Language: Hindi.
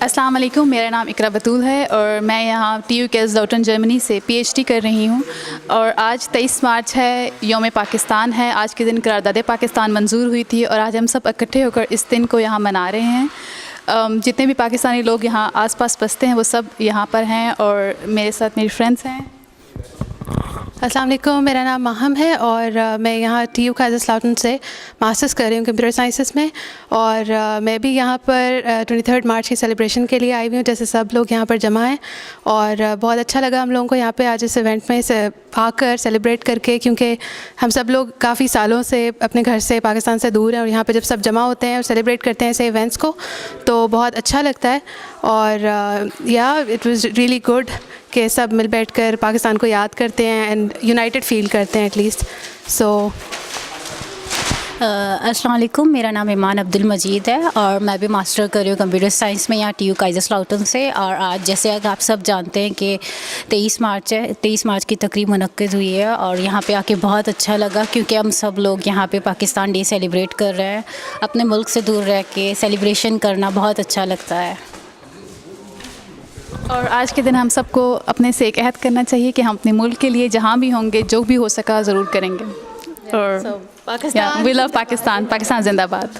अस्सलाम वालेकुम, मेरा नाम इकरा बतूल है और मैं यहाँ TU कैज़लाउटन जर्मनी से PhD कर रही हूँ। और आज 23 मार्च है, यौम पाकिस्तान है। आज के दिन करारदाद पाकिस्तान मंजूर हुई थी और आज हम सब इकट्ठे होकर इस दिन को यहाँ मना रहे हैं। जितने भी पाकिस्तानी लोग यहाँ आसपास बसते हैं वो सब यहाँ पर हैं और मेरे साथ मेरी फ्रेंड्स हैं। अस्सलाम वालेकुम, मेरा नाम माहम है और मैं यहाँ TU कैज़लाउटन से मास्टर्स कर रही हूँ कंप्यूटर साइंसेस में। और मैं भी यहाँ पर 23 मार्च की सेलिब्रेशन के लिए आई हुई हूँ, जैसे सब लोग यहाँ पर जमा हैं। और बहुत अच्छा लगा हम लोगों को यहाँ पे आज इस इवेंट में आकर सेलिब्रेट करके, क्योंकि हम सब लोग काफ़ी सालों से अपने घर से पाकिस्तान से दूर हैं और यहाँ पर जब सब जमा होते हैं और सेलिब्रेट करते हैं ऐसे इवेंट्स को तो बहुत अच्छा लगता है। और या इट वाज रियली गुड कि सब मिल बैठ कर पाकिस्तान को याद करते हैं एंड यूनाइटेड फील करते हैं एटलीस्ट। सो अस्सलाम वालेकुम, मेरा नाम ईमान अब्दुल मजीद है और मैं भी मास्टर कर रही हूँ कंप्यूटर साइंस में यहाँ TU कैज़लाउटन से। और आज जैसे आप सब जानते हैं कि 23 मार्च है, 23 मार्च की तकरीब मुनक्किद हुई है और यहाँ पे आके बहुत अच्छा लगा, क्योंकि हम सब लोग यहाँ पे पाकिस्तान डे सेलिब्रेट कर रहे हैं। अपने मुल्क से दूर रह के सेलिब्रेशन करना बहुत अच्छा लगता है। और आज के दिन हम सबको अपने से एक अहद करना चाहिए कि हम अपने मुल्क के लिए जहाँ भी होंगे जो भी हो सका ज़रूर करेंगे। और पाकिस्तान, वी लव पाकिस्तान, पाकिस्तान जिंदाबाद।